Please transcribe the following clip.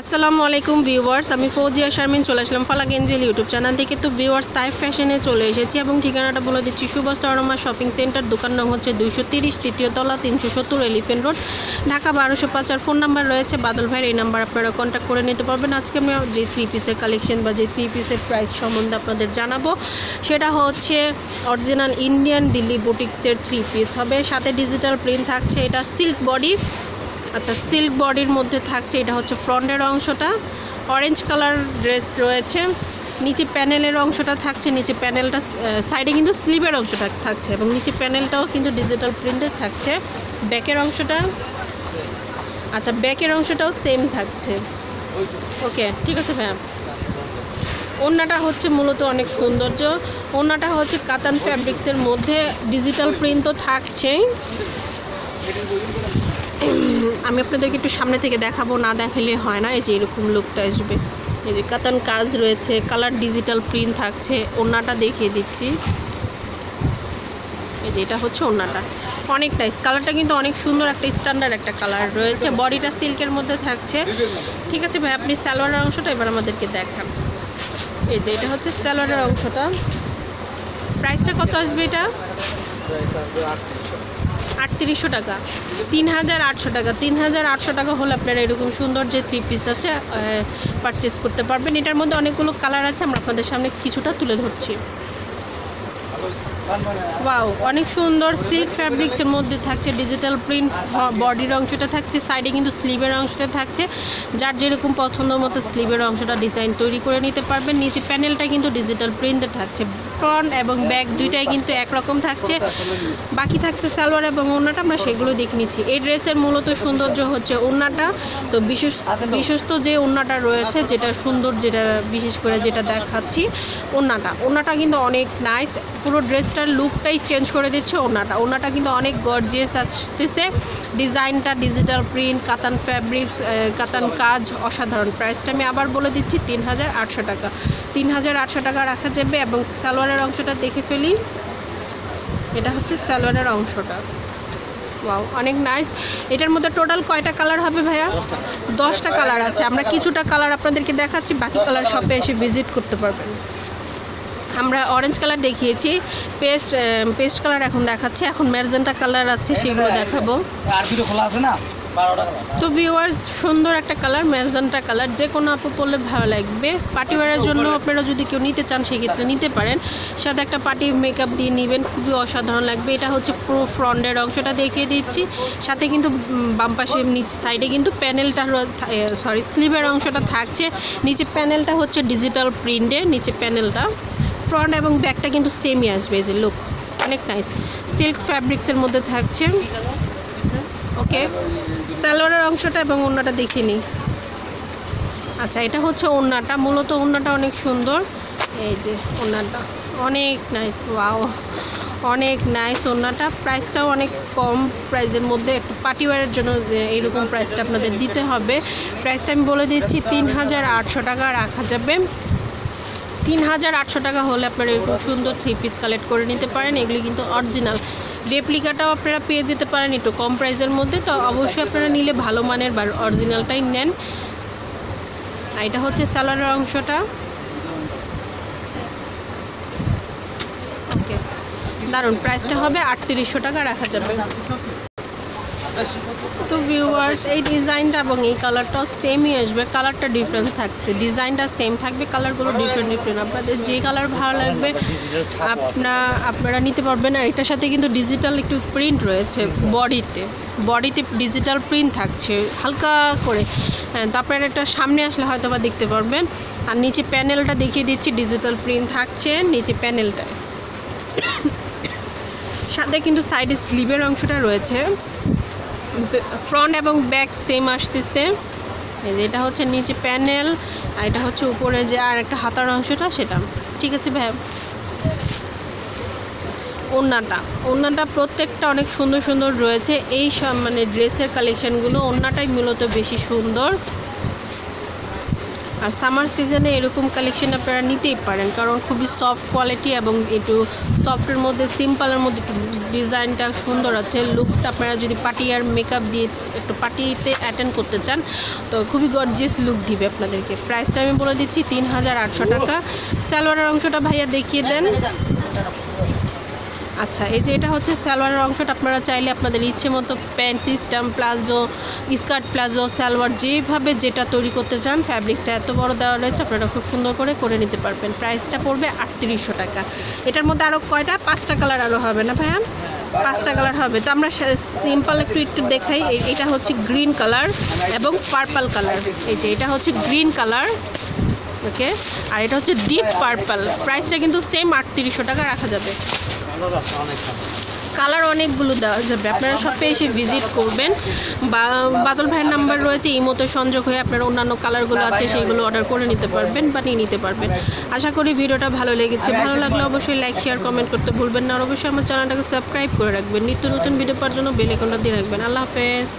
আসসালামু আলাইকুম ভিউয়ার্স, আমি ফৌজিয়া শারমিন চলে আসলাম ফালাক এঞ্জেল ইউটিউব চ্যানেল থেকে। তো ভিউয়ার্স, তাইফ ফ্যাশনে চলে এসেছি এবং ঠিকানাটা বলে দিচ্ছি। সুবস্তা অরমা শপিং সেন্টার, দোকান নাম হচ্ছে 230, তৃতীয় তলা, 370 এলিফেন্ট রোড, ঢাকা 1205। আর ফোন নাম্বার রয়েছে বাদল ভাইয়ের, এই নাম্বার আপনারা কন্ট্যাক্ট করে নিতে পারবেন। আজকে আমি যে 3 পিসের কালেকশন বা যে 3 পিসের প্রাইস সম্বন্ধে আপনাদের জানাবো, সেটা হচ্ছে অরিজিনাল ইন্ডিয়ান দিল্লি বুটিক্সের 3 পিস হবে, সাথে ডিজিটাল প্রিন্ট থাকছে। এটা সিল্ক বডি, আচ্ছা সিল্ক বডির মধ্যে থাকছে। এটা হচ্ছে ফ্রন্টের অংশটা, অরেঞ্জ কালার ড্রেস রয়েছে। নিচে প্যানেলের অংশটা থাকছে, নিচে প্যানেলটা সাইডে কিন্তু স্লিভের অংশটা থাকছে এবং নিচে প্যানেলটাও কিন্তু ডিজিটাল প্রিন্টে থাকছে। ব্যাকের অংশটা, আচ্ছা ব্যাকের অংশটাও সেম থাকছে। ওকে, ঠিক আছে ভাইয়া। ওড়নাটা হচ্ছে মূলত অনেক সৌন্দর্য। ওড়নাটা হচ্ছে কাতান ফ্যাব্রিক্সের মধ্যে, ডিজিটাল প্রিন্ট তো থাকছেই। আমি আপনাদেরকে একটু সামনে থেকে দেখাবো, না দেখালে হয় না। এই যে এরকম লুকটা আসবে, এই যে কাতান কাজ রয়েছে, কালার ডিজিটাল প্রিন্ট থাকছে। ওড়নাটা দেখিয়ে দিচ্ছি, এই যে এটা হচ্ছে ওড়নাটা, অনেক নাইস। কালারটা কিন্তু অনেক সুন্দর, একটা স্ট্যান্ডার্ড একটা কালার রয়েছে। বডিটা সিল্কের মধ্যে থাকছে। ঠিক আছে ভাই, আপনি সালোয়ারের অংশটা এবার আমাদেরকে দেখান। এই যে এটা হচ্ছে সালোয়ারের অংশটা। প্রাইসটা কত আসবে? এটা 3800 টাকা, 3800 টাকা। 3800 টাকা হলে আপনারা এরকম সুন্দর যে 3 পিস আছে পারচেস করতে পারবেন। এটার মধ্যে অনেকগুলো কালার আছে, আমরা আপনাদের সামনে কিছুটা তুলে ধরছি। ওয়াও, অনেক সুন্দর সিল্ক ফ্যাব্রিক্সের মধ্যে থাকছে, ডিজিটাল প্রিন্ট বডির অংশটা থাকছে, সাইডে কিন্তু স্লিভের অংশটা থাকছে। যার যেরকম পছন্দ মতো স্লিভের অংশটা ডিজাইন তৈরি করে নিতে পারবেন। নিচে প্যানেলটা কিন্তু ডিজিটাল প্রিন্টে থাকছে। ফ্রন্ট এবং ব্যাক দুইটাই কিন্তু একরকম থাকছে। বাকি থাকছে সালোয়ার এবং ওড়নাটা, আমরা সেগুলো দেখে নিচ্ছি। এই ড্রেসের মূলত সৌন্দর্য হচ্ছে ওড়নাটা। তো বিশেষত যে ওড়নাটা রয়েছে, যেটা সুন্দর, যেটা বিশেষ করে যেটা দেখাচ্ছি, ওড়নাটা কিন্তু অনেক নাইস। পুরো ড্রেসটার লুকটাই চেঞ্জ করে দিচ্ছে ওড়নাটা কিন্তু অনেক গর্জিয়াস আসতেছে। ডিজাইনটা ডিজিটাল প্রিন্ট, কাতান ফ্যাব্রিক্স, কাতান কাজ, অসাধারণ। প্রাইসটা আমি আবার বলে দিচ্ছি, 3800 টাকা। 3800 টাকা রাখা যাবে। এবং সালোয়ারের অংশটা দেখে ফেলি, এটা হচ্ছে সালোয়ারের অংশটা। ওয়াও, অনেক নাইস। এটার মধ্যে টোটাল কয়টা কালার হবে ভাইয়া? 10টা কালার আছে। আমরা কিছুটা কালার আপনাদেরকে দেখাচ্ছি, বাকি কালার শপে এসে ভিজিট করতে পারবেন। আমরা অরেঞ্জ কালার দেখিয়েছি, পেস্ট কালার এখন দেখাচ্ছি, এখন ম্যাজেন্টা কালার আছে, সেগুলো দেখাবো। তো ভিউয়ার্স, সুন্দর একটা কালার, ম্যাজেন্টা কালার, যে কোনো আপু পরলে ভালো লাগবে। পার্টি ওয়্যারের জন্য আপনারা যদি কেউ নিতে চান, সেক্ষেত্রে নিতে পারেন। সাথে একটা পার্টি মেকআপ দিয়ে নেবেন, খুবই অসাধারণ লাগবে। এটা হচ্ছে পুরো ফ্রন্টের অংশটা দেখিয়ে দিচ্ছি। সাথে কিন্তু বাম পাশে নিচে সাইডে কিন্তু প্যানেলটা স্লিভের অংশটা থাকছে। নিচে প্যানেলটা হচ্ছে ডিজিটাল প্রিন্টে, নিচে প্যানেলটা। ফ্রন্ট এবং ব্যাকটা কিন্তু সেমই আসবে। এই যে লুক, অনেক নাইস, সিল্ক ফ্যাব্রিক্সের মধ্যে থাকছে। ওকে, সালোয়ারের অংশটা এবং ওড়নাটা দেখিয়ে নিই। আচ্ছা, এটা হচ্ছে ওড়নাটা। মূলত ওড়নাটা অনেক সুন্দর। এই যে ওড়নাটা অনেক নাইস। ওয়াও, অনেক নাইস ওড়নাটা। প্রাইসটাও অনেক কম প্রাইসের মধ্যে। একটু পার্টি ওয়্যারের জন্য এইরকম প্রাইসটা আপনাদের দিতে হবে। প্রাইসটা আমি বলে দিচ্ছি, 3800 টাকা রাখা যাবে। 3800 টাকা হলে আপনারা এরকম সুন্দর 3 পিস কালেক্ট করে নিতে পারেন। এগুলি কিন্তু অরিজিনাল, রেপ্লিকাটাও আপনারা পেয়ে যেতে পারেন একটু কম প্রাইসের মধ্যে। তো অবশ্যই আপনারা নিলে ভালো মানের বা অরিজিনালটাই নেন। এটা হচ্ছে সালোয়ারের অংশটা। ওকে, দারুন। প্রাইসটা হবে 3800 টাকা রাখা যাবে। তো ভিউয়ার্স, এই ডিজাইনটা এবং এই কালারটাও সেমই আসবে, কালারটা ডিফারেন্স থাকছে, ডিজাইনটা সেম থাকবে, কালারগুলো ডিফারেন্ট। আপনাদের যে কালার ভালো লাগবে আপনারা নিতে পারবেন। আর এটার সাথে কিন্তু ডিজিটাল একটু প্রিন্ট রয়েছে বডিতে ডিজিটাল প্রিন্ট থাকছে হালকা করে। তো আপনারা একটা সামনে আসলে হয়তো বা দেখতে পারবেন। আর নিচে প্যানেলটা দেখিয়ে দিচ্ছি, ডিজিটাল প্রিন্ট থাকছে নিচে প্যানেলটা। সাথে কিন্তু সাইডে স্লিভের অংশটা রয়েছে। ফ্রন্ট এবং ব্যাক সেম আসতেছে। এই যে এটা হচ্ছে নিচে প্যানেল, আর এটা হচ্ছে উপরে যে আর একটা হাতার অংশটা, সেটা। ঠিক আছে ভাই। ওড়নাটা প্রত্যেকটা অনেক সুন্দর সুন্দর রয়েছে। এই সব মানে ড্রেসের কালেকশানগুলো ওড়নাটাই মূলত বেশি সুন্দর। আর সামার সিজনে এরকম কালেকশন আপনারা নিতেই পারেন, কারণ খুবই সফট কোয়ালিটি এবং একটু সফটের মধ্যে সিম্পলের মধ্যে একটু ডিজাইনটা সুন্দর আছে। লুকটা আপনারা যদি পার্টি আর মেকআপ দিয়ে একটু পার্টিতে অ্যাটেন্ড করতে চান তো খুবই গর্জিয়াস লুক দিবে আপনাদেরকে। প্রাইসটা আমি বলে দিচ্ছি 3800 টাকা। সালোয়ারের অংশটা ভাইয়া দেখিয়ে দেন। আচ্ছা, এই যে এটা হচ্ছে সালোয়ারের অংশটা। আপনারা চাইলে আপনাদের ইচ্ছে মতো pant system, palazzo, skirt, palazzo, salwar যেভাবে যেটা তৈরি করতে চান, ফ্যাব্রিক্সটা এত বড় দেওয়া রয়েছে, আপনারা খুব সুন্দর করে নিতে পারবেন। প্রাইসটা পড়বে 3800 টাকা। এটার মধ্যে আরও কয়টা 5টা কালার আরও হবে না ভাইয়া? 5টা কালার হবে। তো আমরা সিম্পল একটু দেখাই। এটা হচ্ছে গ্রিন কালার এবং পার্পল কালার। এই যে এটা হচ্ছে গ্রিন কালার, ওকে, আর এটা হচ্ছে ডিপ পার্পল। প্রাইসটা কিন্তু সেম 3800 টাকা রাখা যাবে। কালার অনেকগুলো দেওয়া যাবে, আপনারা শপে এসে ভিজিট করবেন। বা বাদল ভাইয়ের নাম্বার রয়েছে, ইমোতে সংযোগ হয়ে আপনারা অন্যান্য কালারগুলো আছে সেইগুলো অর্ডার করে নিতে পারবেন বা নিয়ে নিতে পারবেন। আশা করি ভিডিওটা ভালো লেগেছে। ভালো লাগলে অবশ্যই লাইক, শেয়ার, কমেন্ট করতে ভুলবেন না। আর অবশ্যই আমার চ্যানেলটাকে সাবস্ক্রাইব করে রাখবেন। নিত্য নতুন ভিডিও পাওয়ার জন্য বেল আইকনটা দিয়ে রাখবেন। আল্লাহ হাফেজ।